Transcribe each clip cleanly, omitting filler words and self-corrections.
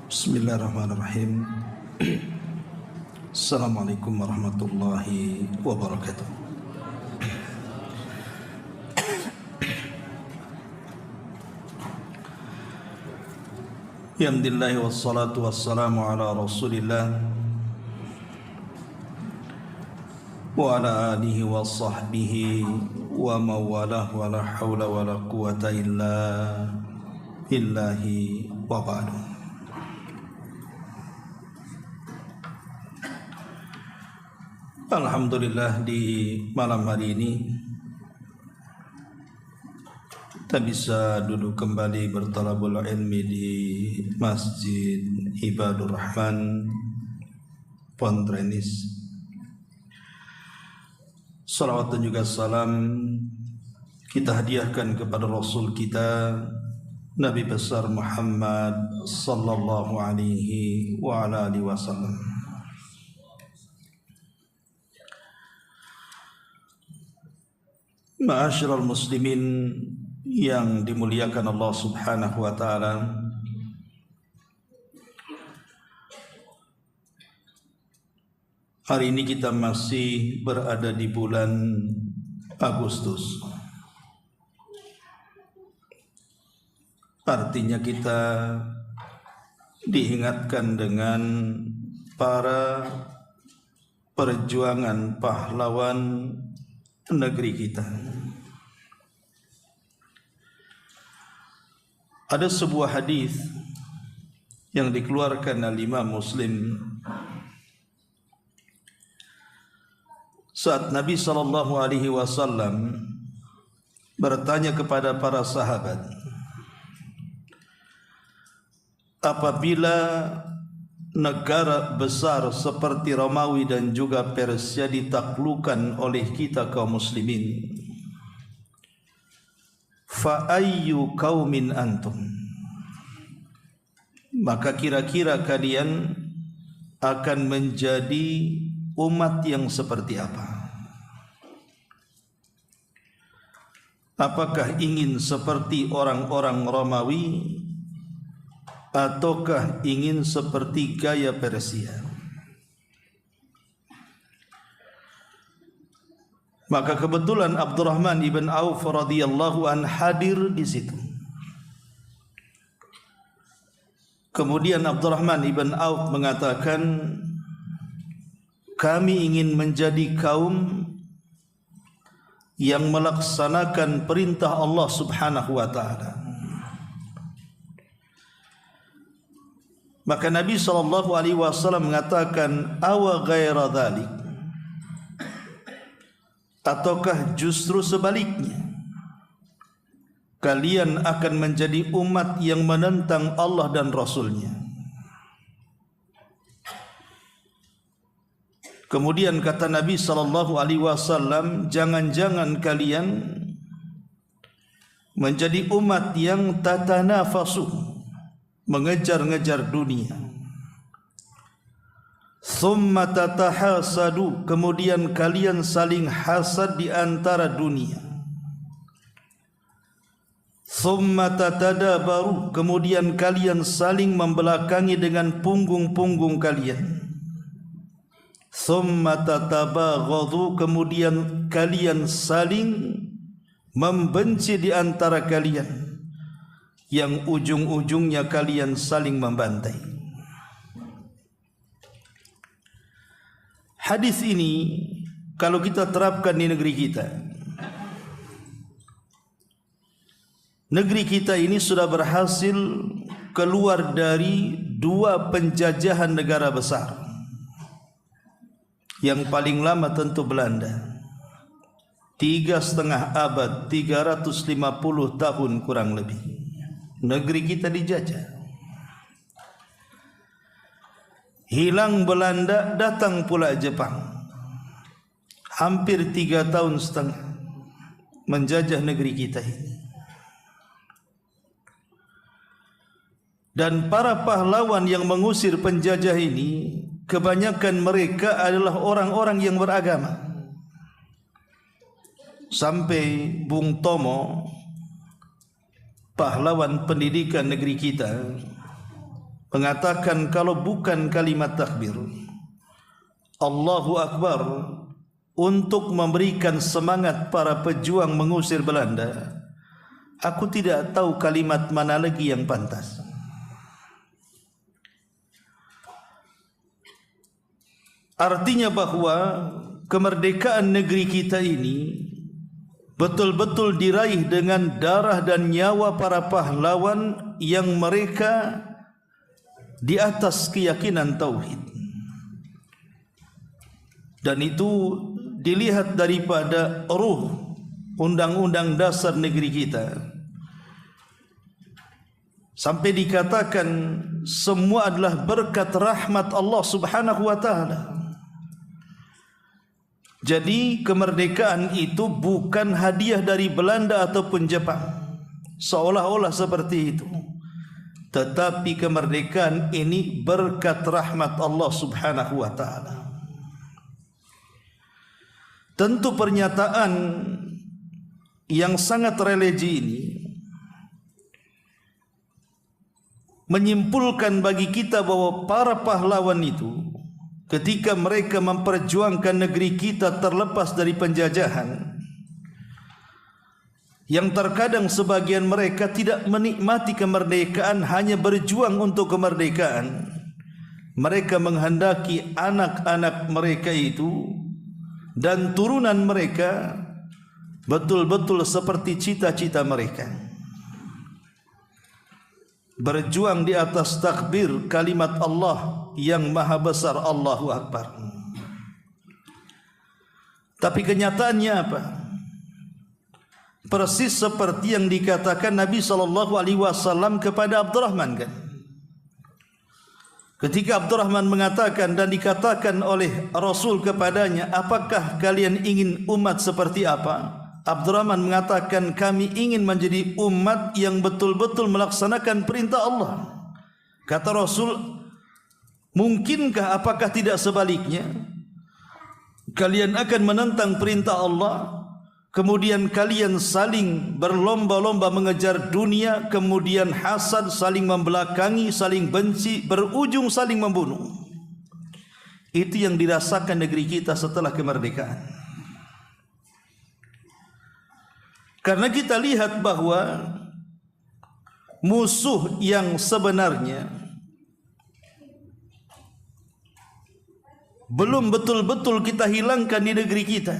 Bismillahirrahmanirrahim. Assalamualaikum warahmatullahi wabarakatuh. Alhamdulillah wassalatu wassalamu ala Rasulillah wa ala alihi wa sahbihi wa mawalah wa la hawla wa la quwata illa billahi wa ba'du. Alhamdulillah, di malam hari ini kita bisa duduk kembali bertalabul ilmi di Masjid Ibadur Rahman Pondrenis. Salawat dan juga salam kita hadiahkan kepada Rasul kita Nabi besar Muhammad sallallahu alaihi wa ala alihi wasallam. Ma'asyiral muslimin yang dimuliakan Allah Subhanahu wa taala. Hari ini kita masih berada di bulan Agustus. Artinya kita diingatkan dengan para perjuangan pahlawan negeri kita. Ada sebuah hadis yang dikeluarkan oleh Imam Muslim saat Nabi sallallahu alaihi wasallam bertanya kepada para sahabat, apabila negara besar seperti Romawi dan juga Persia ditaklukkan oleh kita kaum muslimin, fa ayyu qaumin antum, maka kira-kira kalian akan menjadi umat yang seperti apa? Apakah ingin seperti orang-orang Romawi ataukah ingin seperti gaya Persia? Maka kebetulan Abdurrahman ibn Auf radhiyallahu an hadir di situ. Kemudian Abdurrahman ibn Auf mengatakan, kami ingin menjadi kaum yang melaksanakan perintah Allah Subhanahu wa taala. Maka Nabi sallallahu alaihi wasallam mengatakan, awa ghaira dzalik, ataukah justru sebaliknya, kalian akan menjadi umat yang menentang Allah dan Rasulnya. Kemudian kata Nabi sallallahu alaihi wasallam, jangan-jangan kalian menjadi umat yang tatanafasu, mengejar-ngejar dunia. Thumma tatahasadu, kemudian kalian saling hasad di antara dunia. Thumma tatadabaru, kemudian kalian saling membelakangi dengan punggung-punggung kalian. Thumma tatabaghadu, kemudian kalian saling membenci di antara kalian, yang ujung-ujungnya kalian saling membantai. Hadis ini kalau kita terapkan di negeri kita, negeri kita ini sudah berhasil keluar dari dua penjajahan negara besar. Yang paling lama tentu Belanda, 3,5 abad, 350 tahun kurang lebih negeri kita dijajah. Hilang Belanda, datang pula Jepang, hampir 3,5 tahun menjajah negeri kita ini. Dan para pahlawan yang mengusir penjajah ini, kebanyakan mereka adalah orang-orang yang beragama. Sampai Bung Tomo, pahlawan pendidikan negeri kita, mengatakan kalau bukan kalimat takbir Allahu Akbar untuk memberikan semangat para pejuang mengusir Belanda, aku tidak tahu kalimat mana lagi yang pantas. Artinya bahwa kemerdekaan negeri kita ini betul-betul diraih dengan darah dan nyawa para pahlawan yang mereka di atas keyakinan tauhid. Dan itu dilihat daripada ruh undang-undang dasar negeri kita. Sampai dikatakan semua adalah berkat rahmat Allah Subhanahu wa taala. Jadi kemerdekaan itu bukan hadiah dari Belanda ataupun Jepang, seolah-olah seperti itu. Tetapi kemerdekaan ini berkat rahmat Allah Subhanahu wa taala. Tentu pernyataan yang sangat religi ini menyimpulkan bagi kita bahwa para pahlawan itu ketika mereka memperjuangkan negeri kita terlepas dari penjajahan, yang terkadang sebagian mereka tidak menikmati kemerdekaan, hanya berjuang untuk kemerdekaan. Mereka menghendaki anak-anak mereka itu dan turunan mereka betul-betul seperti cita-cita mereka, berjuang di atas takbir kalimat Allah yang maha besar, Allahu Akbar. Tapi kenyataannya apa? Persis seperti yang dikatakan Nabi SAW kepada Abdurrahman, kan? Ketika Abdurrahman mengatakan dan dikatakan oleh Rasul kepadanya, apakah kalian ingin umat seperti apa? Abdurrahman mengatakan, kami ingin menjadi umat yang betul-betul melaksanakan perintah Allah. Kata Rasul, mungkinkah apakah tidak sebaliknya? Kalian akan menentang perintah Allah, kemudian kalian saling berlomba-lomba mengejar dunia, kemudian hasad, saling membelakangi, saling benci, berujung saling membunuh. Itu yang dirasakan negeri kita setelah kemerdekaan. Karena kita lihat bahwa musuh yang sebenarnya belum betul-betul kita hilangkan di negeri kita.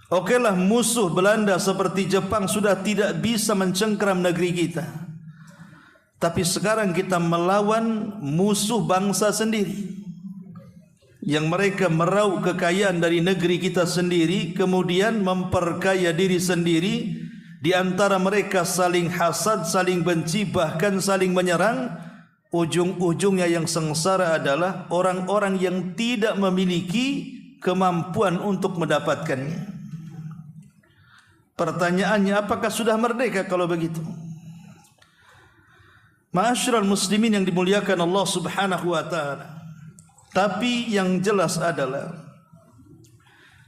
Okelah, musuh Belanda seperti Jepang sudah tidak bisa mencengkeram negeri kita. Tapi sekarang kita melawan musuh bangsa sendiri, yang mereka meraup kekayaan dari negeri kita sendiri, kemudian memperkaya diri sendiri. Di antara mereka saling hasad, saling benci, bahkan saling menyerang. Ujung-ujungnya yang sengsara adalah orang-orang yang tidak memiliki kemampuan untuk mendapatkannya. Pertanyaannya, apakah sudah merdeka kalau begitu? Ma'asyiral muslimin yang dimuliakan Allah Subhanahu wa taala. Tapi yang jelas adalah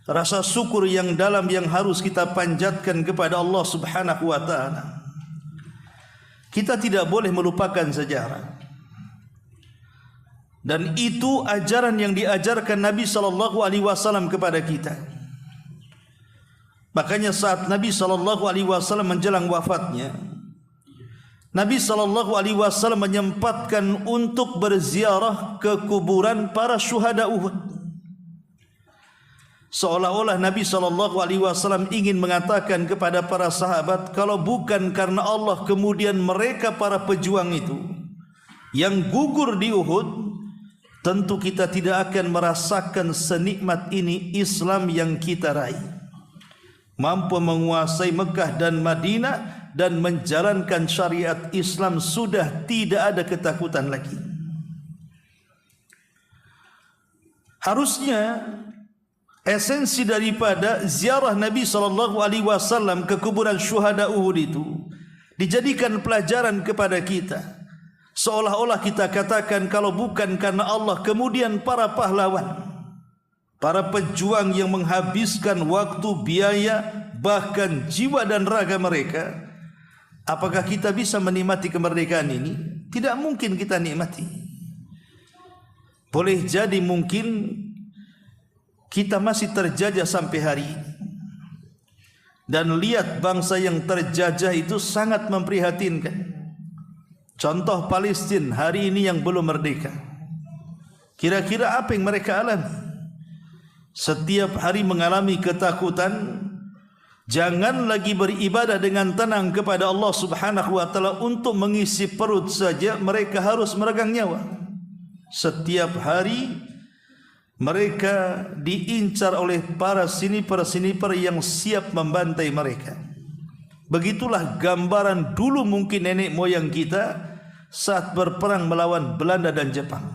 rasa syukur yang dalam yang harus kita panjatkan kepada Allah Subhanahu wa taala. Kita tidak boleh melupakan sejarah. Dan itu ajaran yang diajarkan Nabi SAW kepada kita. Makanya saat Nabi SAW menjelang wafatnya, Nabi SAW menyempatkan untuk berziarah ke kuburan para syuhada Uhud. Seolah-olah Nabi SAW ingin mengatakan kepada para sahabat, kalau bukan karena Allah, kemudian mereka para pejuang itu yang gugur di Uhud, tentu kita tidak akan merasakan senikmat ini Islam yang kita raih. Mampu menguasai Mekah dan Madinah dan menjalankan syariat Islam, sudah tidak ada ketakutan lagi. Harusnya esensi daripada ziarah Nabi SAW ke kuburan syuhada Uhud itu dijadikan pelajaran kepada kita. Seolah-olah kita katakan, kalau bukan karena Allah, kemudian para pahlawan, para pejuang yang menghabiskan waktu, biaya, bahkan jiwa dan raga mereka, apakah kita bisa menikmati kemerdekaan ini? tidak mungkin kita nikmati. Boleh jadi mungkin kita masih terjajah sampai hari ini. Dan lihat bangsa yang terjajah itu sangat memprihatinkan. Contoh Palestina hari ini yang belum merdeka. Kira-kira apa yang mereka alami? Setiap hari mengalami ketakutan. Jangan lagi beribadah dengan tenang kepada Allah Subhanahu wa taala untuk mengisi perut saja, mereka harus meregang nyawa. Setiap hari mereka diincar oleh para sniper yang siap membantai mereka. Begitulah gambaran dulu mungkin nenek moyang kita saat berperang melawan Belanda dan Jepang.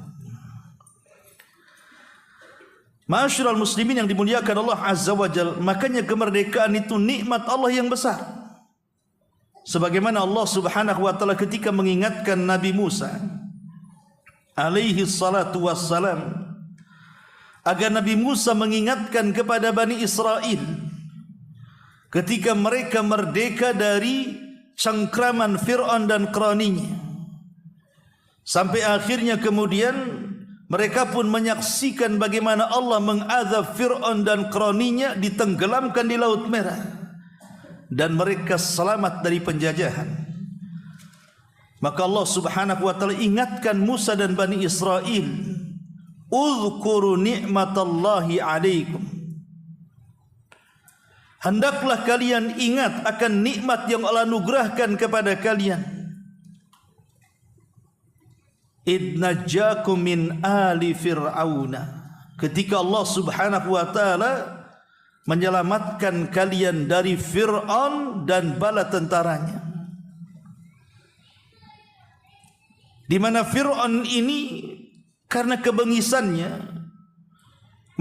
Ma'asyiral muslimin yang dimuliakan Allah Azza wa Jalla, makanya kemerdekaan itu nikmat Allah yang besar. Sebagaimana Allah Subhanahu wa taala ketika mengingatkan Nabi Musa alaihi salatu wassalam, agar Nabi Musa mengingatkan kepada Bani Israel ketika mereka merdeka dari cengkraman Fir'aun dan kroninya, sampai akhirnya kemudian mereka pun menyaksikan bagaimana Allah mengazab Fir'aun dan kroninya ditenggelamkan di Laut Merah, dan mereka selamat dari penjajahan. Maka Allah Subhanahu wa taala ingatkan Musa dan Bani Israel, "Uzkuru ni'matallahi 'alaikum." Hendaklah kalian ingat akan nikmat yang Allah anugerahkan kepada kalian. Idnajakum min ali fir'auna, ketika Allah Subhanahu wa taala menyelamatkan kalian dari Fir'aun dan bala tentaranya. Di mana Fir'aun ini karena kebengisannya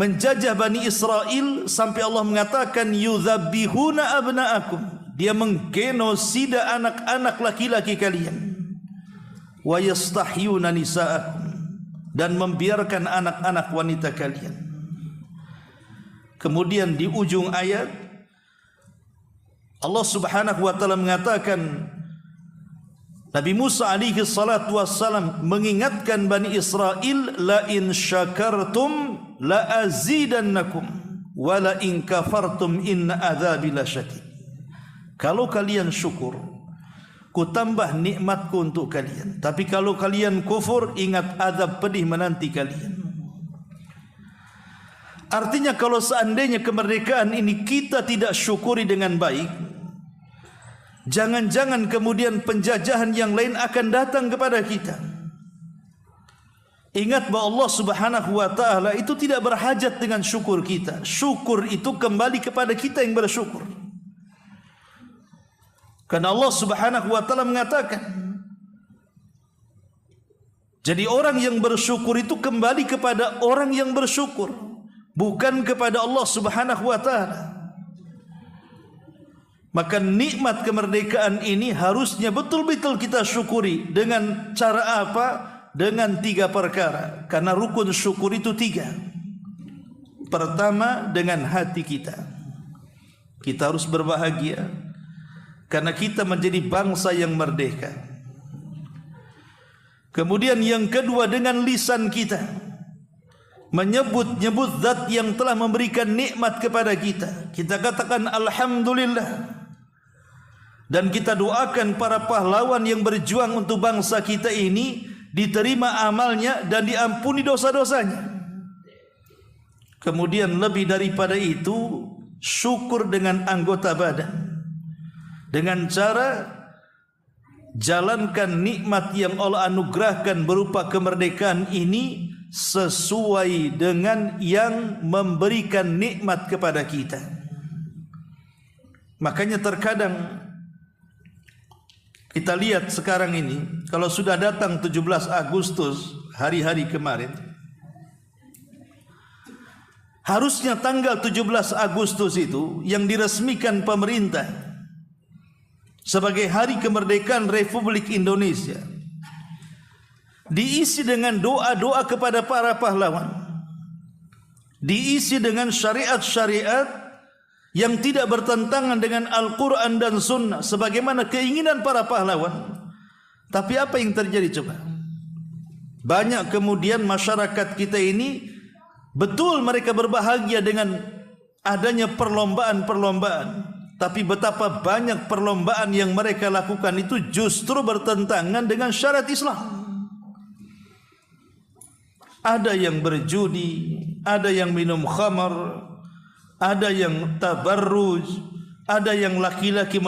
menjajah Bani Israel sampai Allah mengatakan yudzabbihuna abna'akum, dia menggenosida anak-anak laki-laki kalian, wa yastahyuna nisa'akum, dan membiarkan anak-anak wanita kalian. Kemudian di ujung ayat Allah Subhanahu wa taala mengatakan, Nabi Musa alaihi salatu wassalam mengingatkan Bani Israel, la in syakartum la azidannakum wa la in kafartum inna adzabi lasyadid. Kalau kalian syukur, ku tambah nikmatku untuk kalian. Tapi kalau kalian kufur, ingat azab pedih menanti kalian. Artinya kalau seandainya kemerdekaan ini kita tidak syukuri dengan baik, jangan-jangan kemudian penjajahan yang lain akan datang kepada kita. Ingat bahwa Allah Subhanahu wa taala itu tidak berhajat dengan syukur kita. Syukur itu kembali kepada kita yang bersyukur. Karena Allah Subhanahu wa taala mengatakan, jadi orang yang bersyukur itu kembali kepada orang yang bersyukur, bukan kepada Allah Subhanahu wa taala. Maka nikmat kemerdekaan ini harusnya betul-betul kita syukuri. Dengan cara apa? Dengan 3 perkara. Karena rukun syukur itu 3. Pertama, dengan hati kita. Kita harus berbahagia karena kita menjadi bangsa yang merdeka. Kemudian yang kedua, dengan lisan kita, menyebut-nyebut zat yang telah memberikan nikmat kepada kita. Kita katakan alhamdulillah. Dan kita doakan para pahlawan yang berjuang untuk bangsa kita ini diterima amalnya dan diampuni dosa-dosanya. Kemudian lebih daripada itu, syukur dengan anggota badan. Dengan cara jalankan nikmat yang Allah anugerahkan berupa kemerdekaan ini sesuai dengan yang memberikan nikmat kepada kita. Makanya terkadang kita lihat sekarang ini, kalau sudah datang 17 Agustus, hari-hari kemarin, harusnya tanggal 17 Agustus itu yang diresmikan pemerintah sebagai hari kemerdekaan Republik Indonesia, diisi dengan doa-doa kepada para pahlawan, diisi dengan syariat-syariat yang tidak bertentangan dengan Al-Quran dan Sunnah sebagaimana keinginan para pahlawan. Tapi apa yang terjadi coba? Banyak kemudian masyarakat kita ini betul mereka berbahagia dengan adanya perlombaan-perlombaan, tapi betapa banyak perlombaan yang mereka lakukan itu justru bertentangan dengan syariat Islam. Ada yang berjudi, ada yang minum khamar, ada yang tabarruj, ada yang laki-laki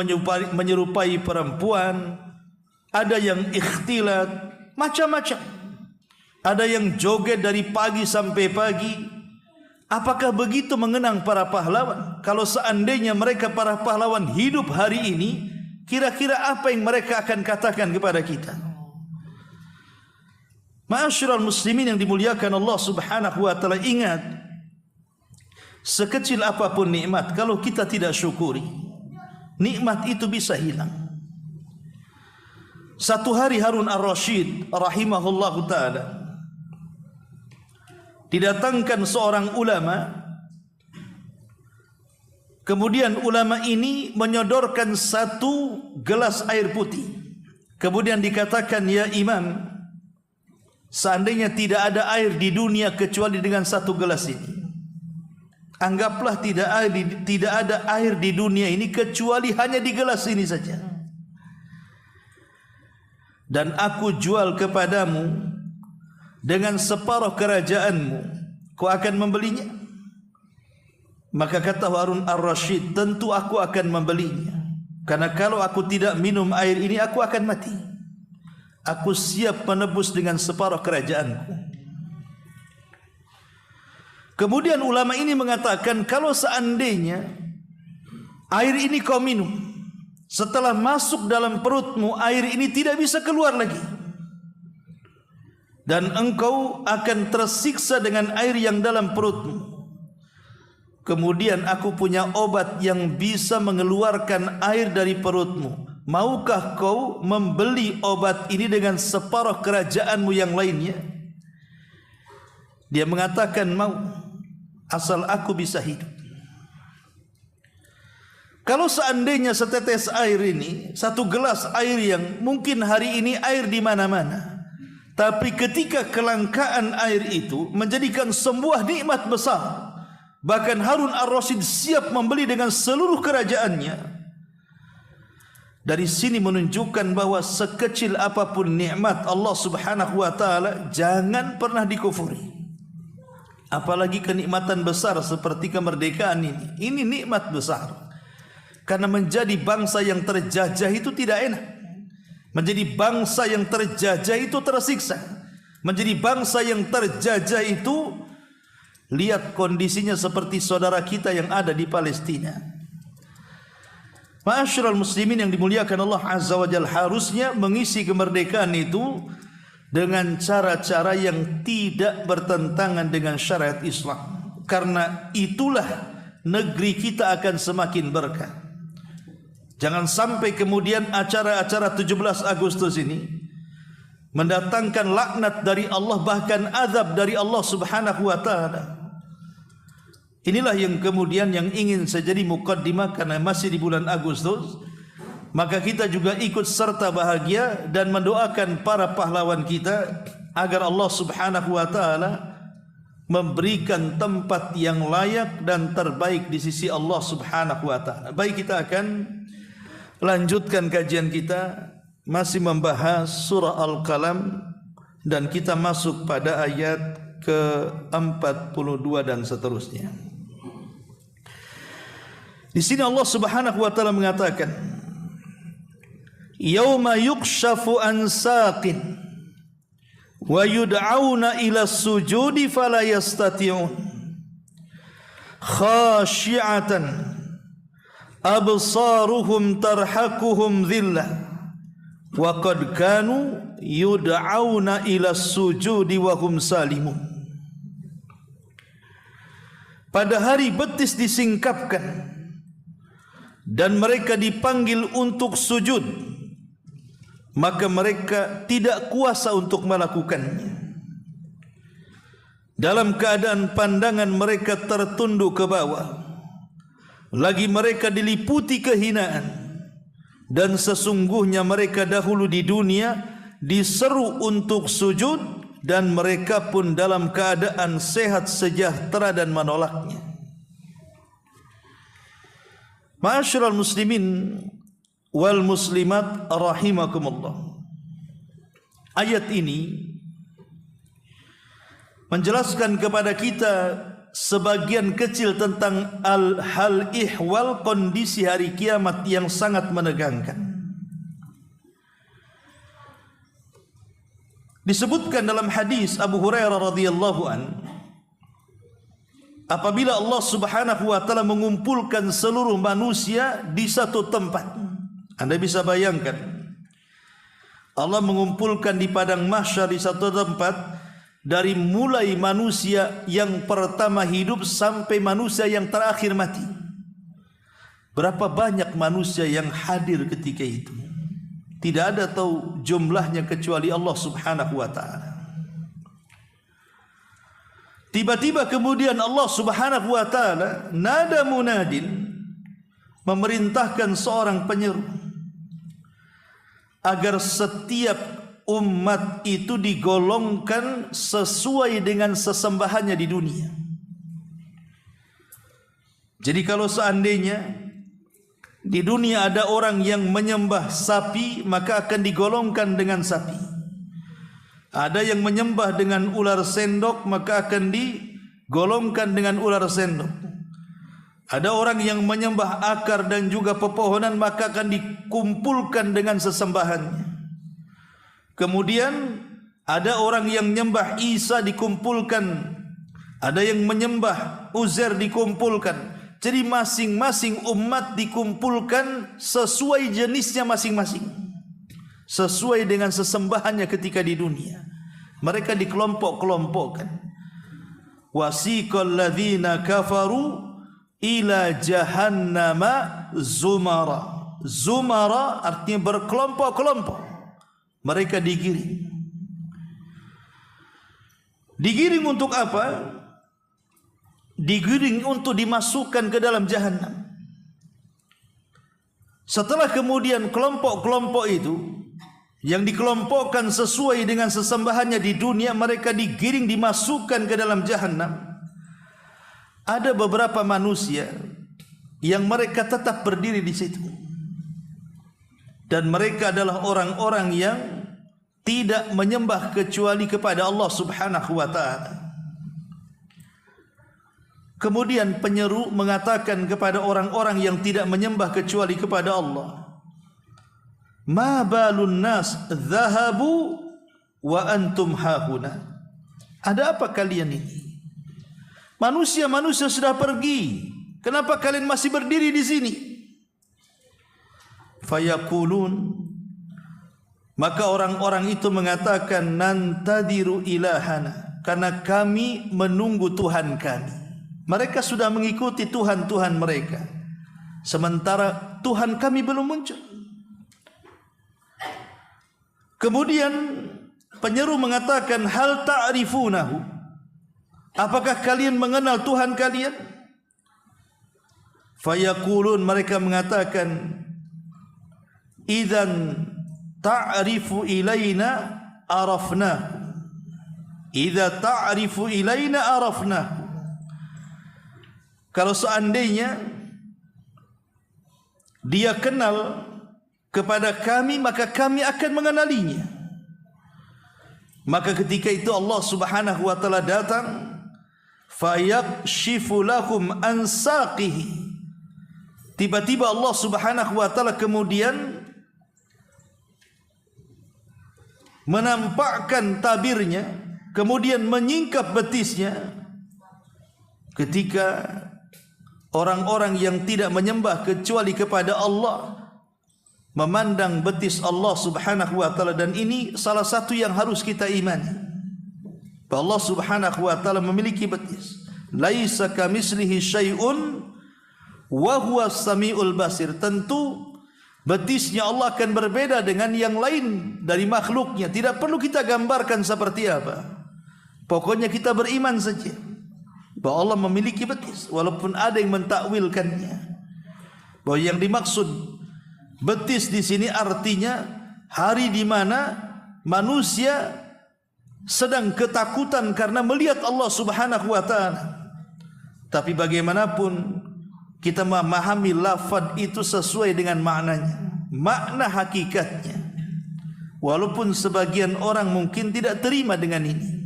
menyerupai perempuan, ada yang ikhtilat, macam-macam. Ada yang joget dari pagi sampai pagi. Apakah begitu mengenang para pahlawan? Kalau seandainya mereka para pahlawan hidup hari ini, kira-kira apa yang mereka akan katakan kepada kita? Ma'asyiral muslimin yang dimuliakan Allah Subhanahu wa taala, ingat, sekecil apapun nikmat, kalau kita tidak syukuri, nikmat itu bisa hilang. Satu hari Harun ar-Rasyid rahimahullahu taala didatangkan seorang ulama. Kemudian ulama ini menyodorkan satu gelas air putih. Kemudian dikatakan, ya imam, seandainya tidak ada air di dunia kecuali dengan satu gelas ini, anggaplah tidak ada air di dunia ini kecuali hanya di gelas ini saja, dan aku jual kepadamu dengan separuh kerajaanmu, kau akan membelinya? Maka kata Harun ar-Rasyid, tentu aku akan membelinya, karena kalau aku tidak minum air ini aku akan mati. Aku siap menebus dengan separuh kerajaanku. Kemudian ulama ini mengatakan, kalau seandainya air ini kau minum, setelah masuk dalam perutmu air ini tidak bisa keluar lagi, dan engkau akan tersiksa dengan air yang dalam perutmu. Kemudian aku punya obat yang bisa mengeluarkan air dari perutmu. Maukah kau membeli obat ini dengan separuh kerajaanmu yang lainnya? Dia mengatakan mau, asal aku bisa hidup. Kalau seandainya setetes air ini, satu gelas air yang mungkin hari ini air di mana-mana, tapi ketika kelangkaan air itu menjadikan sebuah nikmat besar, bahkan Harun ar-Rasyid siap membeli dengan seluruh kerajaannya. Dari sini menunjukkan bahwa sekecil apapun nikmat Allah Subhanahu wa taala jangan pernah dikufuri. Apalagi kenikmatan besar seperti kemerdekaan ini. Ini nikmat besar. Karena menjadi bangsa yang terjajah itu tidak enak. Menjadi bangsa yang terjajah itu tersiksa. Menjadi bangsa yang terjajah itu, lihat kondisinya seperti saudara kita yang ada di Palestina. Ma'asyiral muslimin yang dimuliakan Allah Azza wa Jalla, harusnya mengisi kemerdekaan itu dengan cara-cara yang tidak bertentangan dengan syariat Islam. Karena itulah negeri kita akan semakin berkah. Jangan sampai kemudian acara-acara 17 Agustus ini mendatangkan laknat dari Allah, bahkan azab dari Allah Subhanahu wa taala. Inilah yang kemudian yang ingin saya jadi mukaddimah, karena masih di bulan Agustus, maka kita juga ikut serta bahagia dan mendoakan para pahlawan kita agar Allah Subhanahu wa taala memberikan tempat yang layak dan terbaik di sisi Allah Subhanahu wa taala. Baik, kita akan lanjutkan kajian kita, masih membahas surah Al-Qalam, dan kita masuk pada ayat ke-42 dan seterusnya. Di sini Allah Subhanahu wa taala mengatakan, yauma yukshafu an saqin wa yud'auna ila sujudi fala yastati'un khashi'atan absaruhum tarhaquhum dhillah wa qad kanu yud'auna ila sujudi wa hum salimun. Pada hari betis disingkapkan dan mereka dipanggil untuk sujud, maka mereka tidak kuasa untuk melakukannya. Dalam keadaan pandangan mereka tertunduk ke bawah, lagi mereka diliputi kehinaan, dan sesungguhnya mereka dahulu di dunia diseru untuk sujud dan mereka pun dalam keadaan sehat sejahtera dan menolaknya. Ma'asyiral muslimin wal muslimat rahimakumullah. Ayat ini menjelaskan kepada kita sebagian kecil tentang hal ihwal kondisi hari kiamat yang sangat menegangkan. Disebutkan dalam hadis Abu Hurairah radhiyallahu an, apabila Allah Subhanahu wa taala mengumpulkan seluruh manusia di satu tempat, Anda bisa bayangkan Allah mengumpulkan di padang mahsyar di satu tempat, dari mulai manusia yang pertama hidup sampai manusia yang terakhir mati. Berapa banyak manusia yang hadir ketika itu? Tidak ada tahu jumlahnya kecuali Allah Subhanahu wa taala. Tiba-tiba kemudian Allah Subhanahu wa taala nada munadin, memerintahkan seorang penyeru agar setiap umat itu digolongkan sesuai dengan sesembahannya di dunia. Jadi kalau seandainya di dunia ada orang yang menyembah sapi, maka akan digolongkan dengan sapi. Ada yang menyembah dengan ular sendok, maka akan digolongkan dengan ular sendok. Ada orang yang menyembah akar dan juga pepohonan, maka akan dikumpulkan dengan sesembahannya. Kemudian ada orang yang menyembah Isa dikumpulkan, ada yang menyembah Uzair dikumpulkan. Jadi masing-masing umat dikumpulkan sesuai jenisnya masing-masing, sesuai dengan sesembahannya ketika di dunia. Mereka dikelompok-kelompokkan. Wasiqal ladzina kafaru ila jahannama zumara. Zumara artinya berkelompok-kelompok. Mereka digiring. Digiring untuk apa? Digiring untuk dimasukkan ke dalam jahanam. Setelah kemudian kelompok-kelompok itu yang dikelompokkan sesuai dengan sesembahannya di dunia, mereka digiring dimasukkan ke dalam jahanam. Ada beberapa manusia yang mereka tetap berdiri di situ. Dan mereka adalah orang-orang yang tidak menyembah kecuali kepada Allah Subhanahu wa taala. Kemudian penyeru mengatakan kepada orang-orang yang tidak menyembah kecuali kepada Allah, "Ma balun nas dhahabu wa antum hahuna." Ada apa kalian ini? Manusia-manusia sudah pergi. Kenapa kalian masih berdiri di sini? Fayaqulun, maka orang-orang itu mengatakan, nantadiru ilahana, karena kami menunggu Tuhan kami. Mereka sudah mengikuti Tuhan-Tuhan mereka, sementara Tuhan kami belum muncul. Kemudian penyeru mengatakan, hal ta'rifunahu, apakah kalian mengenal Tuhan kalian? Fayaqulun, mereka mengatakan, idzan ta'rifu ilaina arafna. Idza ta'rifu ilaina arafna. Kalau seandainya dia kenal kepada kami, maka kami akan mengenalinya. Maka ketika itu Allah Subhanahu wa taala datang, fayakshifu lahum an saqihi. Tiba-tiba Allah Subhanahu wa taala kemudian menampakkan tabirnya, kemudian menyingkap betisnya. Ketika orang-orang yang tidak menyembah kecuali kepada Allah memandang betis Allah Subhanahu wa taala, dan ini salah satu yang harus kita imani, bahwa Allah Subhanahu wa taala memiliki betis. Laisa kamislihi syai'un wa huwas samiul basir. Tentu betisnya Allah akan berbeda dengan yang lain dari makhluknya. Tidak perlu kita gambarkan seperti apa. Pokoknya kita beriman saja bahwa Allah memiliki betis, walaupun ada yang mentakwilkannya. Bahwa yang dimaksud betis di sini artinya hari di mana manusia sedang ketakutan karena melihat Allah Subhanahu wa taala. Tapi bagaimanapun kita memahami lafaz itu sesuai dengan maknanya, makna hakikatnya. Walaupun sebagian orang mungkin tidak terima dengan ini.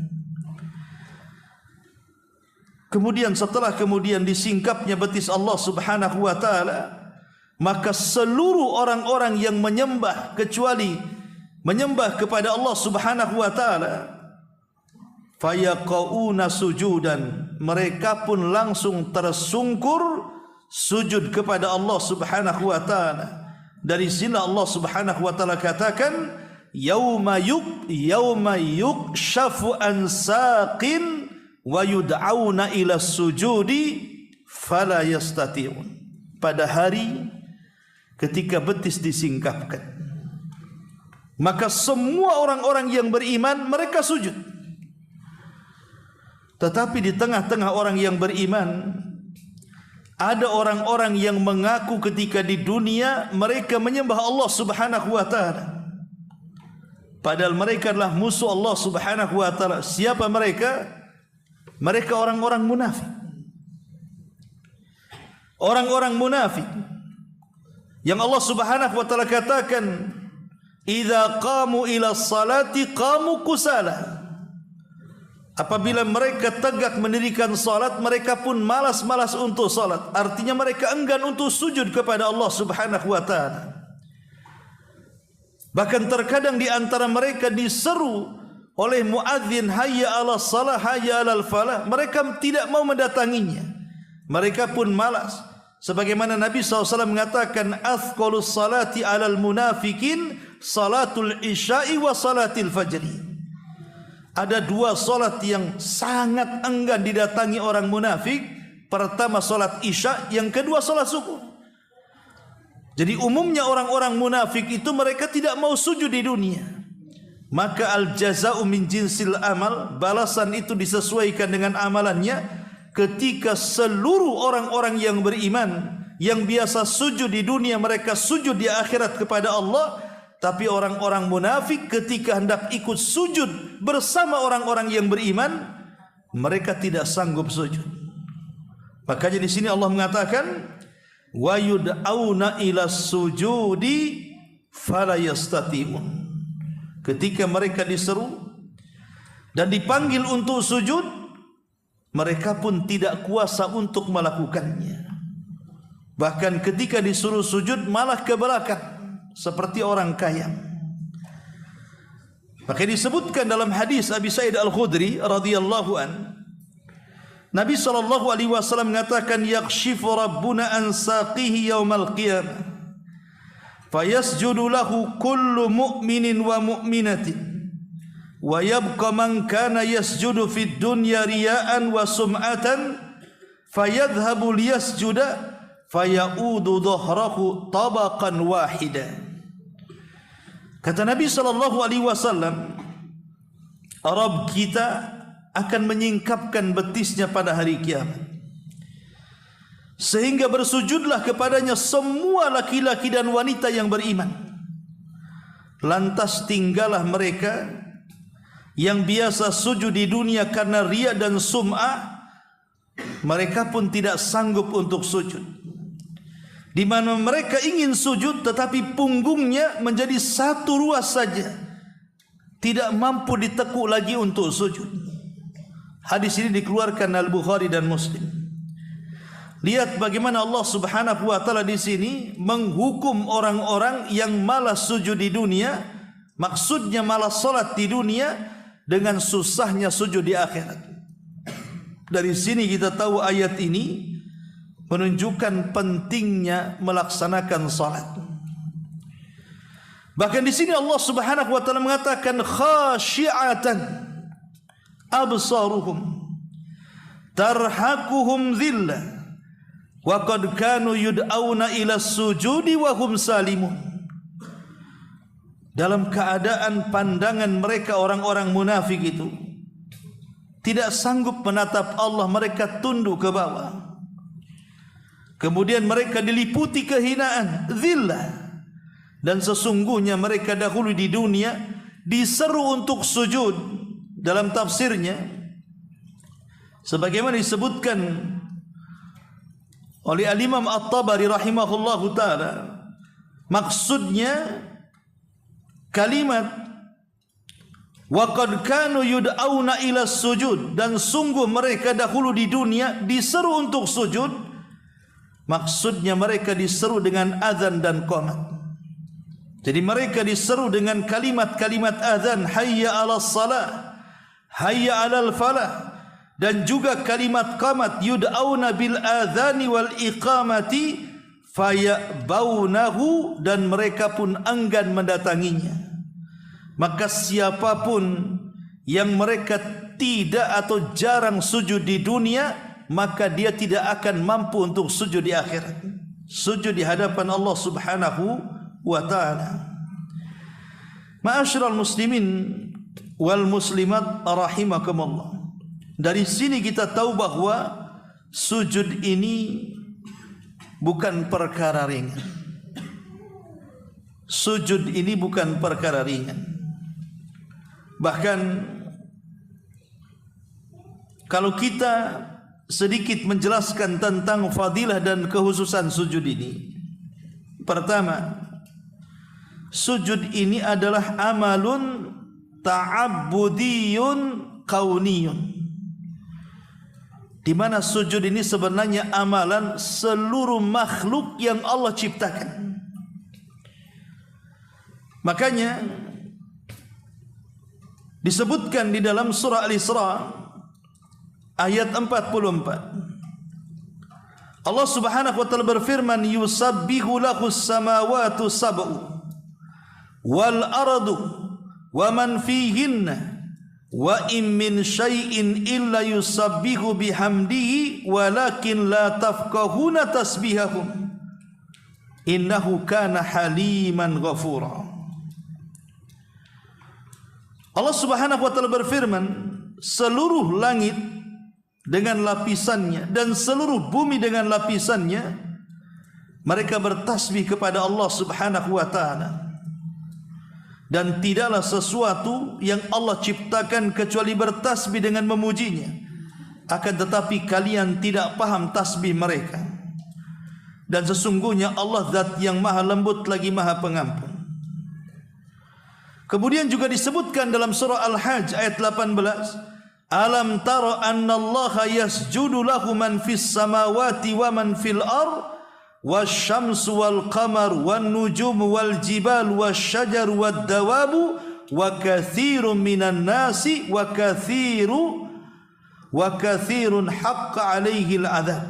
Kemudian setelah disingkapnya betis Allah Subhanahu wa taala, maka seluruh orang-orang yang menyembah kecuali menyembah kepada Allah Subhanahu wa taala, fayaqauna sujudan, mereka pun langsung tersungkur sujud kepada Allah Subhanahu wa taala. Dari sini Allah Subhanahu wa taala katakan, yauma yukshafu an saqin wa yud'auna ila sujudi fala yastati'un. Pada hari ketika betis disingkapkan, maka semua orang-orang yang beriman mereka sujud. Tetapi di tengah-tengah orang yang beriman ada orang-orang yang mengaku ketika di dunia mereka menyembah Allah Subhanahu wa taala, padahal mereka adalah musuh Allah Subhanahu wa taala. Siapa mereka? Mereka orang-orang munafik. Orang-orang munafik yang Allah Subhanahu wa taala katakan, idza qamu ila salati qamu kusala. Apabila mereka tegak mendirikan salat, mereka pun malas-malas untuk salat. Artinya mereka enggan untuk sujud kepada Allah Subhanahu wa taala. Bahkan terkadang di antara mereka diseru oleh muadzin, hayya 'alas shalah, hayya 'alal falah, mereka tidak mau mendatanginya. Mereka pun malas. Sebagaimana Nabi SAW mengatakan, athqalus salati 'alal munafikin salatul isya'i wa salatil fajri. Ada dua salat yang sangat enggan didatangi orang munafik. Pertama salat isya, yang kedua salat subuh. Jadi umumnya orang-orang munafik itu mereka tidak mau sujud di dunia. Maka al-jaza'u min jinsil amal, balasan itu disesuaikan dengan amalannya. Ketika seluruh orang-orang yang beriman yang biasa sujud di dunia, mereka sujud di akhirat kepada Allah. Tapi orang-orang munafik ketika hendak ikut sujud bersama orang-orang yang beriman, mereka tidak sanggup sujud. Makanya di sini Allah mengatakan, wa yud'auna ila sujudi fala yastati'un. Ketika mereka diseru dan dipanggil untuk sujud, mereka pun tidak kuasa untuk melakukannya. Bahkan ketika disuruh sujud malah ke belakang seperti orang kaya. Maka disebutkan dalam hadis Abi Sa'id Al-Khudri radhiyallahu an, Nabi SAW mengatakan, yakshifu rabbuna an saqihi yaumal qiyamah fayasjudu lahu kullu mu'minin wa mu'minatin wa yabqa man kana yasjudu fid dunya riya'an wa sum'atan fayadhhabu liyasjuda fayaudu dhahrahu tabaqan wahida. Kata Nabi SAW, Rabb kita akan menyingkapkan betisnya pada hari kiamat, sehingga bersujudlah kepadanya semua laki-laki dan wanita yang beriman. Lantas tinggallah mereka yang biasa sujud di dunia karena riya dan sum'ah, mereka pun tidak sanggup untuk sujud. Di mana mereka ingin sujud tetapi punggungnya menjadi satu ruas saja, tidak mampu ditekuk lagi untuk sujud. Hadis ini dikeluarkan Al-Bukhari dan Muslim. Lihat bagaimana Allah Subhanahu wa taala di sini menghukum orang-orang yang malas sujud di dunia, maksudnya malas salat di dunia, dengan susahnya sujud di akhirat. Dari sini kita tahu ayat ini menunjukkan pentingnya melaksanakan salat. Bahkan di sini Allah Subhanahu wa taala mengatakan, khashi'atan absaruhum tarhaquhum dhillah wa qad kanu yud'auna ila sujudi wa hum salimun. Dalam keadaan pandangan mereka orang-orang munafik itu tidak sanggup menatap Allah, mereka tunduk ke bawah. Kemudian mereka diliputi kehinaan, zillah. Dan sesungguhnya mereka dahulu di dunia diseru untuk sujud dalam tafsirnya sebagaimana disebutkan oleh Al-Imam At-Tabari rahimahullahu taala, maksudnya kalimat wa qad kanu yud'auna ila sujud, dan sungguh mereka dahulu di dunia diseru untuk sujud, maksudnya mereka diseru dengan azan dan qamat. Jadi mereka diseru dengan kalimat-kalimat azan, hayya 'alas salah, hayya 'alal falah, dan juga kalimat qamat, yud'auna bil adzani wal iqamati fayabaunahu, dan mereka pun enggan mendatanginya. Maka siapapun yang mereka tidak atau jarang sujud di dunia, maka dia tidak akan mampu untuk sujud di akhirat, sujud di hadapan Allah Subhanahu wa ta'ala. Ma'asyiral muslimin wal muslimat rahimakumullah. Dari sini kita tahu bahwa sujud ini bukan perkara ringan. Sujud ini bukan perkara ringan. Bahkan kalau kita sedikit menjelaskan tentang fadilah dan kekhususan sujud ini. Pertama, sujud ini adalah amalun ta'abbudiyun kauniyun, di mana sujud ini sebenarnya amalan seluruh makhluk yang Allah ciptakan. Makanya disebutkan di dalam surah Al-Isra ayat 44, Allah Subhanahu wa taala berfirman, yusabbihu lahus samawati sab'u wal ardu wa man fihinna wa in min syai'in illa yusabbihu bihamdihi walakin la tafqahuna tasbihahum innahu kana haliman ghafura. Allah Subhanahu wa taala berfirman, seluruh langit dengan lapisannya dan seluruh bumi dengan lapisannya, mereka bertasbih kepada Allah Subhanahu wa taala. Dan tidaklah sesuatu yang Allah ciptakan kecuali bertasbih dengan memujinya. Akan tetapi kalian tidak paham tasbih mereka. Dan sesungguhnya Allah zat yang maha lembut lagi maha pengampun. Kemudian juga disebutkan dalam surah Al-Hajj ayat 18, alam tara annallaha yasjudu lahu man fis samawati wa man fil ardh wasyamsu wal qamar wan nujumu wal jibal wasyajaru wad dawabu wa katsirun minan nasi wa katsirun haqqa alaihi al adzab.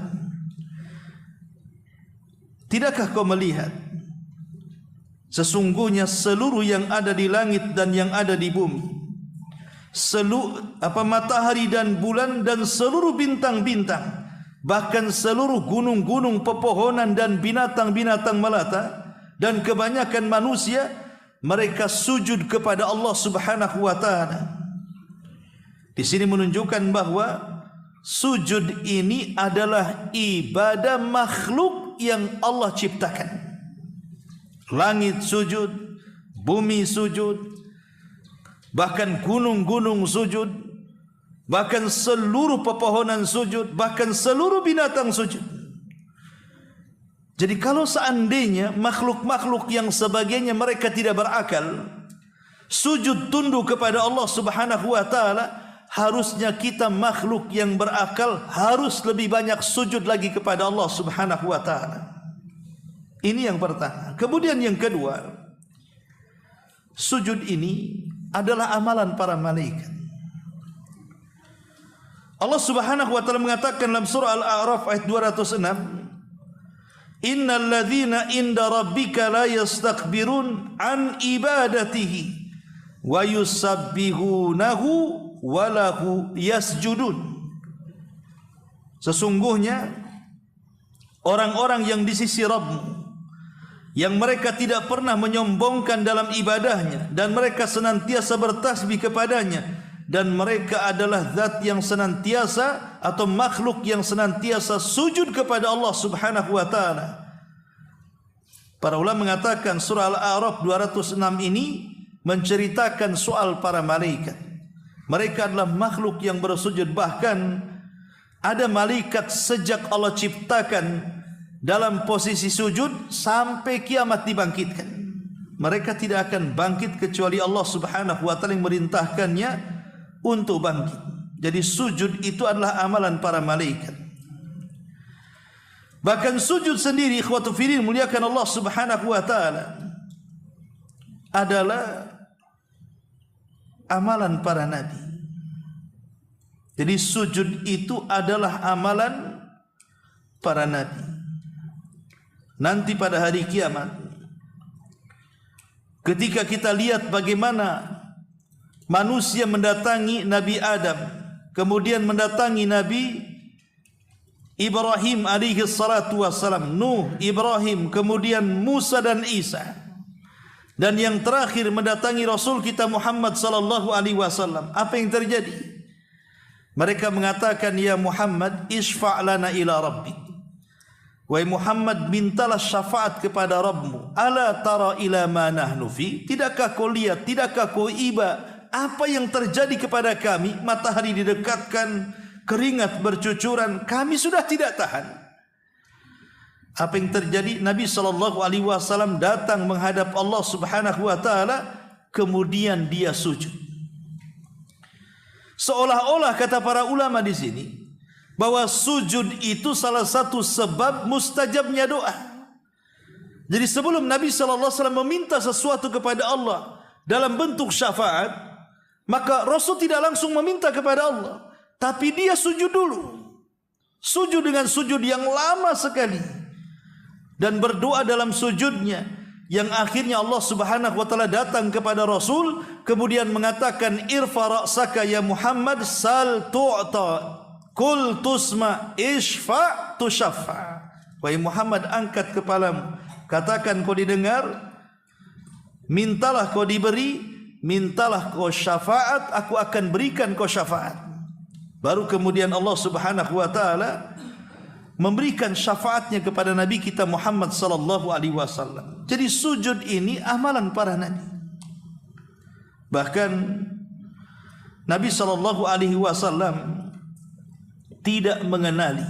Tidakkah kau melihat sesungguhnya seluruh yang ada di langit dan yang ada di bumi, seluruh matahari dan bulan dan seluruh bintang-bintang, bahkan seluruh gunung-gunung, pepohonan dan binatang-binatang melata, dan kebanyakan manusia, mereka sujud kepada Allah Subhanahu wa taala. Di sini menunjukkan bahwa sujud ini adalah ibadah makhluk yang Allah ciptakan. Langit sujud, bumi sujud, bahkan gunung-gunung sujud, bahkan seluruh pepohonan sujud, bahkan seluruh binatang sujud. Jadi kalau seandainya makhluk-makhluk yang sebagainya mereka tidak berakal, sujud tunduk kepada Allah Subhanahu wa taala, harusnya kita makhluk yang berakal harus lebih banyak sujud lagi kepada Allah Subhanahu wa taala. Ini yang pertama. Kemudian yang kedua, sujud ini adalah amalan para malaikat. Allah Subhanahu wa taala mengatakan dalam surah Al-A'raf ayat 206, innal ladzina inda rabbika la yastakbirun an ibadatihi wa yusabbihunahu wa lahu yasjudun. Sesungguhnya orang-orang yang di sisi Rabbmu, yang mereka tidak pernah menyombongkan dalam ibadahnya, dan mereka senantiasa bertasbih kepadanya, dan mereka adalah zat yang senantiasa atau makhluk yang senantiasa sujud kepada Allah Subhanahu wa taala. Para ulama mengatakan surah Al-A'raf 206 ini menceritakan soal para malaikat. Mereka adalah makhluk yang bersujud, bahkan ada malaikat sejak Allah ciptakan dalam posisi sujud sampai kiamat dibangkitkan. Mereka tidak akan bangkit kecuali Allah Subhanahu wa taala yang merintahkannya untuk bangkit. Jadi sujud itu adalah amalan para malaikat. Bahkan sujud sendiri, ikhwatu fillah, muliakan Allah Subhanahu wa taala, adalah amalan para nabi. Jadi sujud itu adalah amalan para nabi. Nanti pada hari kiamat, ketika kita lihat bagaimana manusia mendatangi Nabi Adam, kemudian mendatangi Nabi Ibrahim alaihi salatu wassalam, Nuh, Ibrahim, kemudian Musa dan Isa, dan yang terakhir mendatangi Rasul kita Muhammad sallallahu alaihi wasallam. Apa yang terjadi? Mereka mengatakan, ya Muhammad, isfa' lana ila rabbik. Wahai Muhammad, mintalah syafaat kepada Rabbmu. Ala tara ila ma nahnu fi? Tidakkah kau lihat, tidakkah kau iba apa yang terjadi kepada kami? Matahari didekatkan, keringat bercucuran, kami sudah tidak tahan. Apa yang terjadi? Nabi SAW datang menghadap Allah Subhanahu wa taala, kemudian dia sujud. Seolah-olah, kata para ulama di sini, bahwa sujud itu salah satu sebab mustajabnya doa. Jadi sebelum Nabi SAW meminta sesuatu kepada Allah dalam bentuk syafaat, maka Rasul tidak langsung meminta kepada Allah, tapi dia sujud dulu. Sujud dengan sujud yang lama sekali, dan berdoa dalam sujudnya, yang akhirnya Allah Subhanahu wa taala datang kepada Rasul, kemudian mengatakan, irfa ra'saka ya Muhammad, sal tu'ta, kul tusma, ishfa tushaffa. Wahai Muhammad, angkat kepalamu, katakan kau didengar, mintalah kau diberi, mintalah kau syafaat, aku akan berikan kau syafaat. Baru kemudian Allah Subhanahu wa taala memberikan syafaatnya kepada Nabi kita Muhammad sallallahu alaihi wasallam. Jadi sujud ini amalan para nabi. Bahkan Nabi sallallahu alaihi wasallam tidak mengenali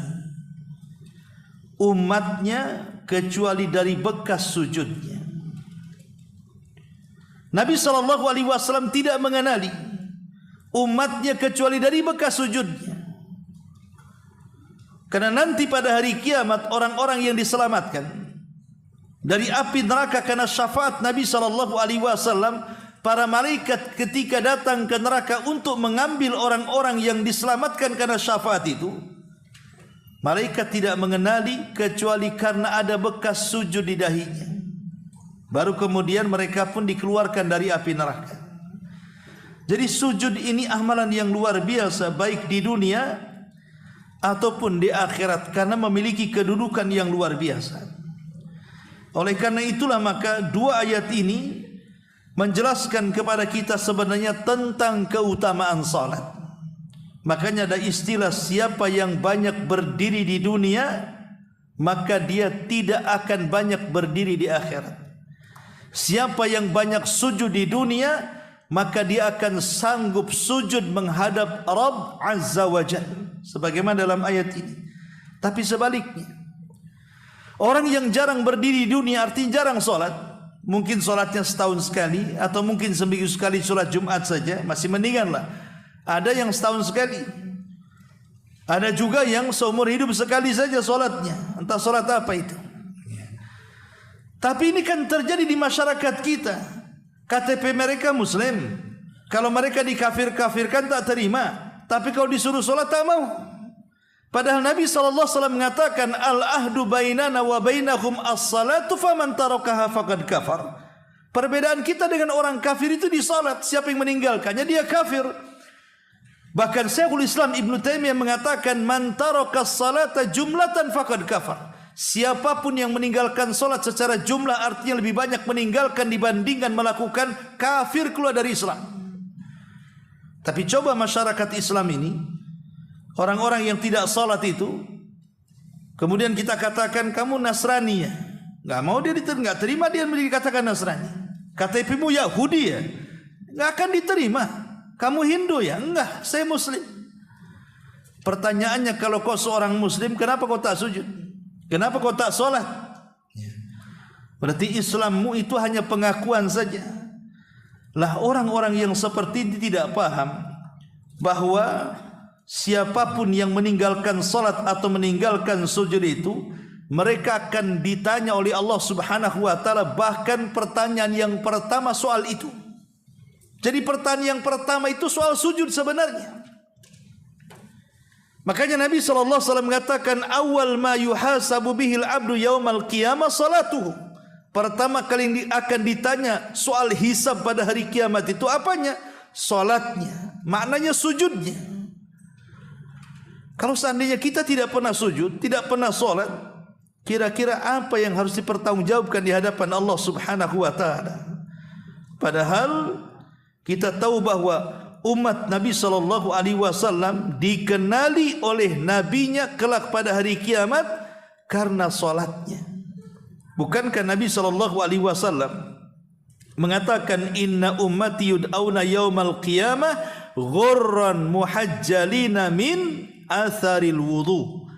umatnya kecuali dari bekas sujudnya. Nabi sallallahu alaihi wasallam tidak mengenali umatnya kecuali dari bekas sujudnya. Karena nanti pada hari kiamat, orang-orang yang diselamatkan dari api neraka karena syafaat Nabi SAW, para malaikat ketika datang ke neraka untuk mengambil orang-orang yang diselamatkan karena syafaat itu, malaikat tidak mengenali kecuali karena ada bekas sujud di dahinya. Baru kemudian mereka pun dikeluarkan dari api neraka. Jadi sujud ini amalan yang luar biasa, baik di dunia ataupun di akhirat, karena memiliki kedudukan yang luar biasa. Oleh karena itulah maka dua ayat ini menjelaskan kepada kita sebenarnya tentang keutamaan salat. Makanya ada istilah, siapa yang banyak berdiri di dunia, maka dia tidak akan banyak berdiri di akhirat. Siapa yang banyak sujud di dunia, maka dia akan sanggup sujud menghadap Rabb Azza wa Jalla, sebagaimana dalam ayat ini. Tapi sebaliknya, orang yang jarang berdiri di dunia artinya jarang sholat, mungkin sholatnya setahun sekali, atau mungkin seminggu sekali sholat Jumat saja, masih mendingan lah. Ada yang setahun sekali, ada juga yang seumur hidup sekali saja sholatnya, entah sholat apa itu. Tapi ini kan terjadi di masyarakat kita. KTP mereka Muslim, kalau mereka dikafir-kafirkan tak terima, tapi kalau disuruh sholat tak mau. Padahal Nabi SAW mengatakan, al-ahdu bainana wa bainahum as-salatu faman tarakaha faqad kafar. Perbedaan kita dengan orang kafir itu di salat. Siapa yang meninggalkannya, dia kafir. Bahkan Syekhul Islam Ibn Taimiyah mengatakan, man tarakas salata jumlatan faqad kafar. Siapapun yang meninggalkan solat secara jumlah, artinya lebih banyak meninggalkan dibandingkan melakukan, kafir, keluar dari Islam. Tapi coba masyarakat Islam ini, orang-orang yang tidak salat itu, kemudian kita katakan kamu Nasrani ya, nggak mau dia nggak terima dia dikatakan Nasrani. KTP-mu Yahudi ya, Nggak akan diterima. Kamu Hindu ya? Enggak, saya Muslim. Pertanyaannya, kalau kau seorang Muslim, kenapa kau tak sujud? Kenapa kau tak sholat? Berarti Islammu itu hanya pengakuan saja. Lah orang-orang yang seperti ini tidak paham bahwa siapapun yang meninggalkan salat atau meninggalkan sujud itu, mereka akan ditanya oleh Allah Subhanahu wa taala, bahkan pertanyaan yang pertama soal itu. Jadi pertanyaan yang pertama itu soal sujud sebenarnya. Makanya Nabi SAW mengatakan, awal ma yuhasabu bihil abdu yaumal qiyamah salatuhu. Pertama kali akan ditanya soal hisab pada hari kiamat itu apanya? Salatnya. Maknanya sujudnya. Kalau seandainya kita tidak pernah sujud, tidak pernah salat, kira-kira apa yang harus dipertanggungjawabkan di hadapan Allah Subhanahu wa taala? Padahal kita tahu bahwa umat Nabi SAW dikenali oleh nabinya kelak pada hari kiamat karena salatnya. Bukankah Nabi SAW mengatakan, inna ummati yud'auna yaumal qiyamah ghurran muhajjalina min atharil wudu.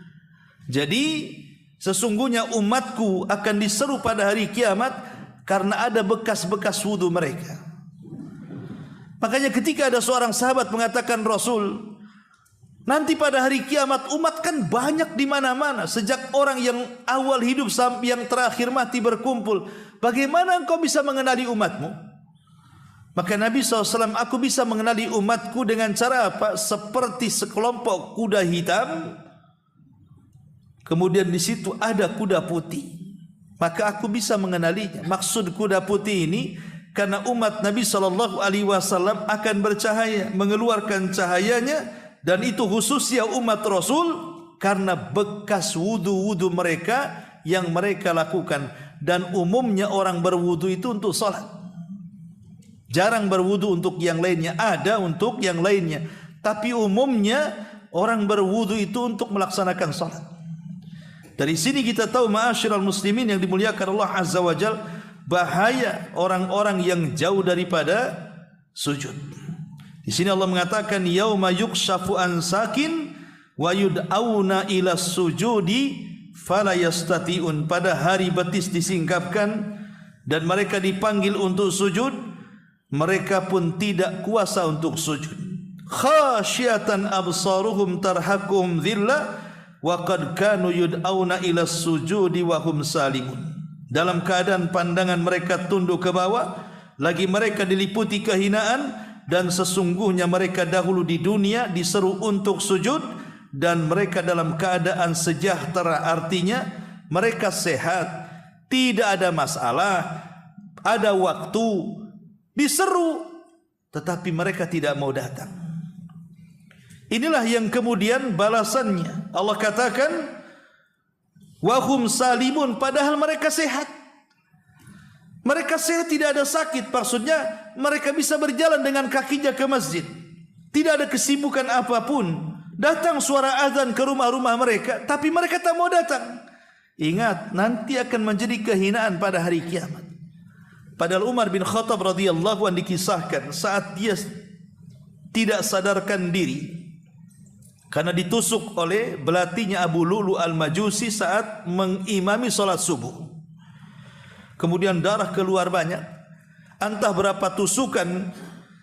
Jadi sesungguhnya umatku akan diseru pada hari kiamat karena ada bekas-bekas wudu mereka. Makanya ketika ada seorang sahabat mengatakan, Rasul, nanti pada hari kiamat umat kan banyak di mana-mana, sejak orang yang awal hidup sampai yang terakhir mati berkumpul. Bagaimana engkau bisa mengenali umatmu? Maka Nabi SAW, aku bisa mengenali umatku dengan cara apa? Seperti sekelompok kuda hitam, kemudian di situ ada kuda putih. Maka aku bisa mengenalinya. Maksud kuda putih ini karena umat Nabi SAW akan bercahaya, mengeluarkan cahayanya. Dan itu khususnya umat Rasul karena bekas wudu-wudu mereka yang mereka lakukan. Dan umumnya orang berwudu itu untuk salat. Jarang berwudu untuk yang lainnya. Ada untuk yang lainnya. Tapi umumnya orang berwudu itu untuk melaksanakan salat. Dari sini kita tahu, ma'asyiral muslimin yang dimuliakan Allah Azza wa Jal, bahaya orang-orang yang jauh daripada sujud. Di sini Allah mengatakan, yauma yukshafu an sakin wa yud'auna ila sujudi fala yastati'un. Pada hari betis disingkapkan dan mereka dipanggil untuk sujud, mereka pun tidak kuasa untuk sujud. Khasyatan absaruhum tarhaquhum dhillah wa qad kanu yud'auna ila sujudi wa hum salimun. Dalam keadaan pandangan mereka tunduk ke bawah, lagi mereka diliputi kehinaan, dan sesungguhnya mereka dahulu di dunia diseru untuk sujud dan mereka dalam keadaan sejahtera. Artinya mereka sehat, tidak ada masalah, ada waktu diseru, tetapi mereka tidak mau datang. Inilah yang kemudian balasannya. Allah katakan, wahum salimun, padahal mereka sehat. Mereka sehat, tidak ada sakit. Maksudnya mereka bisa berjalan dengan kakinya ke masjid. Tidak ada kesibukan apapun. Datang suara azan ke rumah-rumah mereka, tapi mereka tak mau datang. Ingat, nanti akan menjadi kehinaan pada hari kiamat. Padahal Umar bin Khattab radhiyallahu anhu dikisahkan saat dia tidak sadarkan diri karena ditusuk oleh belatinya Abu Lu'lu al-Majusi saat mengimami salat subuh. Kemudian darah keluar banyak, entah berapa tusukan,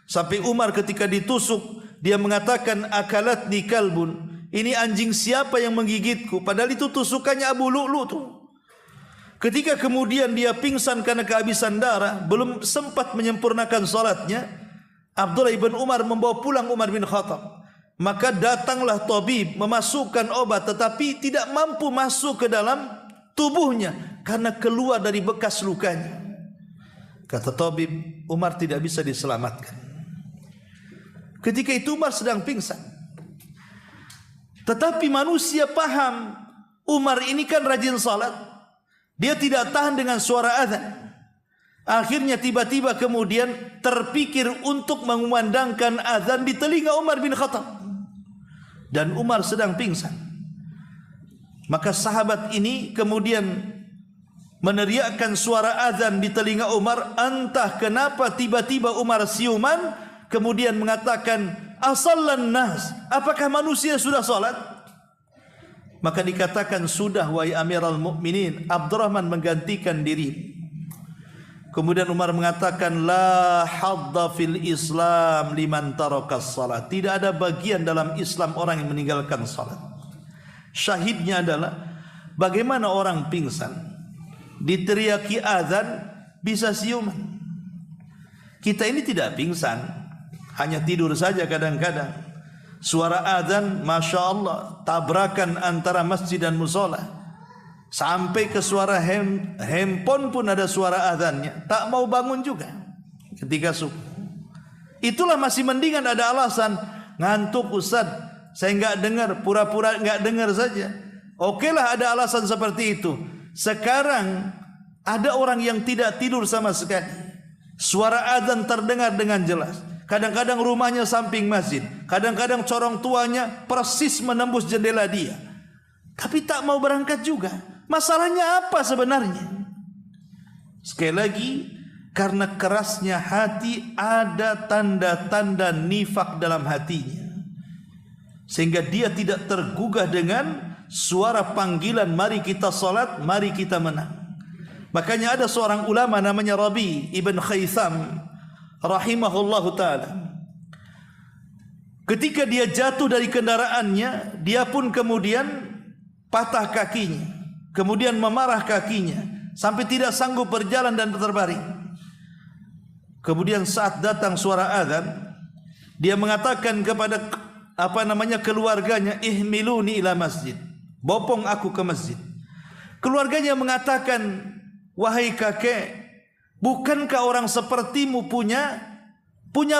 sampai Umar ketika ditusuk dia mengatakan, akalatni kalbun, ini anjing siapa yang menggigitku? Padahal itu tusukannya Abu Lu'lu tuh. Ketika kemudian dia pingsan karena kehabisan darah, belum sempat menyempurnakan salatnya, Abdullah ibn Umar membawa pulang Umar bin Khattab. Maka datanglah tabib memasukkan obat, tetapi tidak mampu masuk ke dalam tubuhnya karena keluar dari bekas lukanya. Kata tabib, Umar tidak bisa diselamatkan. Ketika itu Umar sedang pingsan. Tetapi manusia paham, Umar ini kan rajin salat. Dia tidak tahan dengan suara azan. Akhirnya tiba-tiba kemudian terpikir untuk mengumandangkan azan di telinga Umar bin Khattab. Dan Umar sedang pingsan. Maka sahabat ini kemudian meneriakkan suara azan di telinga Umar. Entah kenapa tiba-tiba Umar siuman, kemudian mengatakan, asallan nas, apakah manusia sudah salat? Maka dikatakan, sudah wahai Amirul Mukminin. Abdurrahman menggantikan diri. Kemudian Umar mengatakan, la hadda fil Islam liman tarakas salat. Tidak ada bagian dalam Islam orang yang meninggalkan salat. Syahidnya adalah bagaimana orang pingsan diteriaki azan bisa siuman. Kita ini tidak pingsan, hanya tidur saja kadang-kadang. Suara azan, Masya Allah, tabrakan antara masjid dan musola. Sampai ke suara handphone pun ada suara azannya. Tak mau bangun juga ketika subuh. Itulah masih mendingan ada alasan, ngantuk Ustaz, saya enggak dengar, pura-pura enggak dengar saja. Okelah ada alasan seperti itu. Sekarang ada orang yang tidak tidur sama sekali. Suara azan terdengar dengan jelas. Kadang-kadang rumahnya samping masjid, kadang-kadang corong tuanya persis menembus jendela dia. Tapi tak mau berangkat juga. Masalahnya apa sebenarnya? Sekali lagi, karena kerasnya hati, ada tanda-tanda nifak dalam hatinya, sehingga dia tidak tergugah dengan suara panggilan, mari kita salat, mari kita menang. Makanya ada seorang ulama namanya Rabi ibn Khaytham rahimahullahu ta'ala. Ketika dia jatuh dari kendaraannya, dia pun kemudian patah kakinya, kemudian memarah kakinya sampai tidak sanggup berjalan dan terbaring. Kemudian saat datang suara azan, dia mengatakan kepada keluarganya, ihmiluni ila masjid, bopong aku ke masjid. Keluarganya mengatakan, wahai kakek, bukankah orang sepertimu punya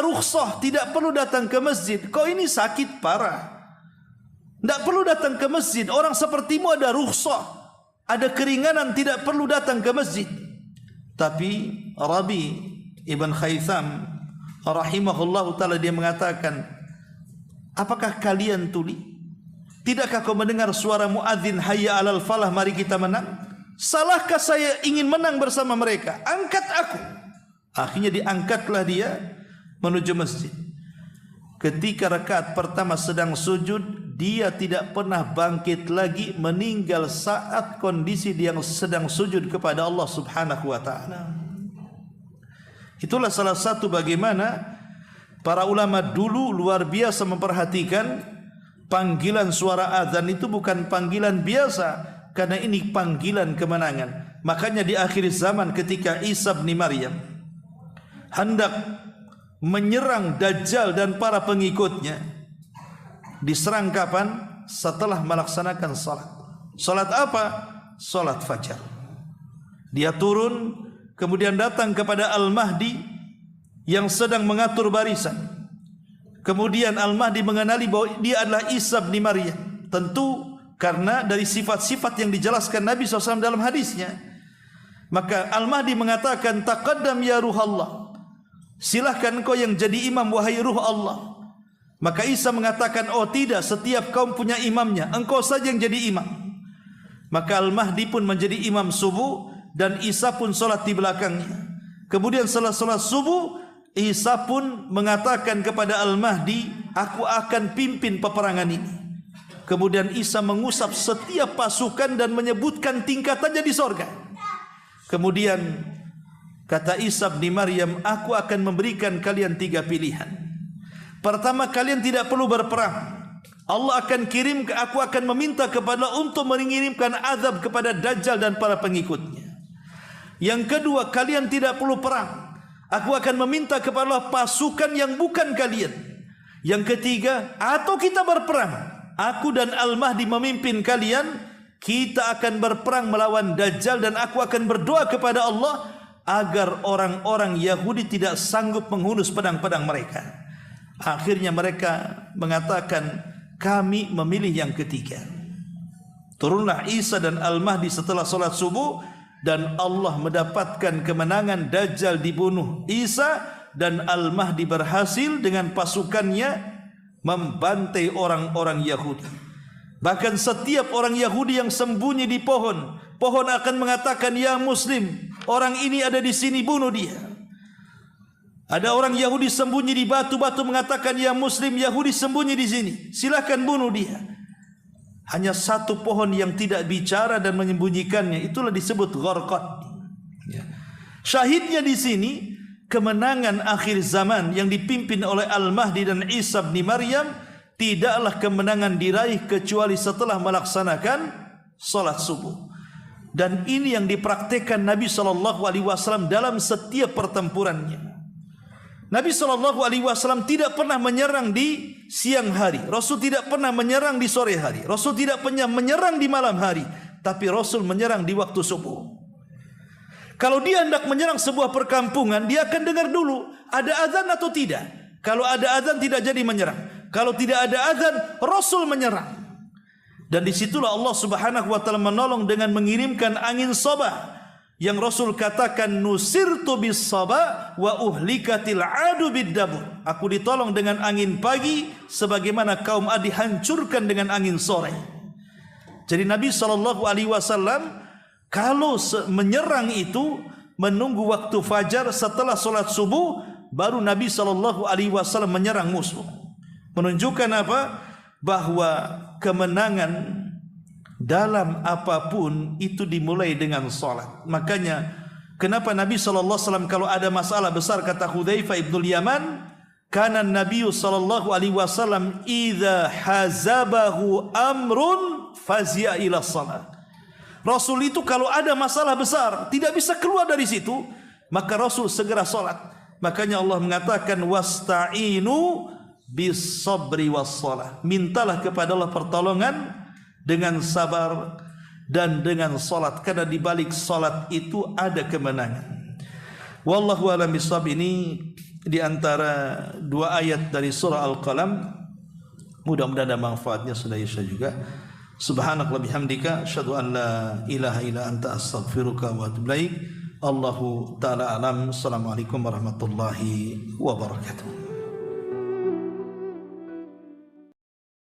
rukhsah, tidak perlu datang ke masjid? Kau ini sakit parah, tidak perlu datang ke masjid. Orang sepertimu ada rukhsah, ada keringanan, tidak perlu datang ke masjid. Tapi Rabi ibn Khaytham rahimahullahu ta'ala, dia mengatakan, apakah kalian tuli? Tidakkah kau mendengar suara muadzin, hayya alal falah, mari kita menang? Salahkah saya ingin menang bersama mereka? Angkat aku. Akhirnya diangkatlah dia menuju masjid. Ketika rakaat pertama sedang sujud, dia tidak pernah bangkit lagi, meninggal saat kondisi dia sedang sujud kepada Allah Subhanahu wa ta'ala. Itulah salah satu bagaimana para ulama dulu luar biasa memperhatikan panggilan suara azan itu bukan panggilan biasa, karena ini panggilan kemenangan. Makanya di akhir zaman ketika Isa bin Maryam hendak menyerang Dajjal dan para pengikutnya, diserang kapan? Setelah melaksanakan salat. Salat apa? Salat fajar. Dia turun, kemudian datang kepada Al-Mahdi yang sedang mengatur barisan. Kemudian Al-Mahdi mengenali bahwa dia adalah Isa bin Maryam. Tentu karena dari sifat-sifat yang dijelaskan Nabi SAW dalam hadisnya. Maka Al-Mahdi mengatakan, taqaddam ya ruhallah, silahkan kau yang jadi imam wahai ruh Allah. Maka Isa mengatakan, oh tidak, setiap kaum punya imamnya, engkau saja yang jadi imam. Maka Al-Mahdi pun menjadi imam subuh, dan Isa pun salat di belakangnya. Kemudian setelah salat subuh, Isa pun mengatakan kepada Al-Mahdi, aku akan pimpin peperangan ini. Kemudian Isa mengusap setiap pasukan dan menyebutkan tingkatannya di sorga. Kemudian kata Isa bin Maryam, aku akan memberikan kalian 3 pilihan. Pertama, kalian tidak perlu berperang. Allah akan aku akan meminta kepada Allah untuk mengirimkan azab kepada Dajjal dan para pengikutnya. Yang kedua, kalian tidak perlu perang. Aku akan meminta kepada Allah pasukan yang bukan kalian. Yang ketiga, atau kita berperang, aku dan Al-Mahdi memimpin kalian, kita akan berperang melawan Dajjal, dan aku akan berdoa kepada Allah agar orang-orang Yahudi tidak sanggup menghunus pedang-pedang mereka. Akhirnya mereka mengatakan, kami memilih yang ketiga. Turunlah Isa dan Al-Mahdi setelah salat subuh, dan Allah mendapatkan kemenangan. Dajjal dibunuh, Isa dan Al-Mahdi berhasil dengan pasukannya membantai orang-orang Yahudi. Bahkan setiap orang Yahudi yang sembunyi di pohon akan mengatakan, ya Muslim, orang ini ada di sini, bunuh dia. Ada orang Yahudi sembunyi di batu-batu mengatakan, ya Muslim, Yahudi sembunyi di sini, silakan bunuh dia. Hanya satu pohon yang tidak bicara dan menyembunyikannya, itulah disebut Gharqad. Syahidnya di sini kemenangan akhir zaman yang dipimpin oleh Al-Mahdi dan Isa bin Maryam tidaklah kemenangan diraih kecuali setelah melaksanakan salat subuh. Dan ini yang dipraktikkan Nabi SAW dalam setiap pertempurannya. Nabi SAW tidak pernah menyerang di siang hari. Rasul tidak pernah menyerang di sore hari. Rasul tidak pernah menyerang di malam hari. Tapi Rasul menyerang di waktu subuh. Kalau dia hendak menyerang sebuah perkampungan, dia akan dengar dulu ada azan atau tidak. Kalau ada azan tidak jadi menyerang. Kalau tidak ada azan, Rasul menyerang. Dan disitulah Allah Subhanahu wa taala menolong dengan mengirimkan angin sabah yang Rasul katakan, nusirtu bis sabah wa uhlikatil adu biddabur. Aku ditolong dengan angin pagi sebagaimana kaum Ad dihancurkan dengan angin sore. Jadi Nabi SAW kalau menyerang itu menunggu waktu fajar setelah solat subuh, baru Nabi SAW menyerang musuh. Menunjukkan apa? Bahwa kemenangan dalam apapun itu dimulai dengan salat. Makanya kenapa Nabi SAW kalau ada masalah besar, kata Hudzaifah ibnul Yaman, kana Nabi SAW idza hazabahu amrun fazia ila salat. Rasul itu kalau ada masalah besar tidak bisa keluar dari situ, maka Rasul segera salat. Makanya Allah mengatakan wasta'inu bis sabri was salah. Mintalah kepada Allah pertolongan dengan sabar dan dengan salat, karena di balik salat itu ada kemenangan. Wallahu a'lam bishawab. Ini di antara dua ayat dari surah Al-Qalam. Mudah-mudahan ada manfaatnya. Sudah Isya juga. Subhanakallahumma bihamdika asyhadu an la ilaha illa anta astaghfiruka wa atubu ilaik. Allahu taala alam. Assalamualaikum warahmatullahi wabarakatuh.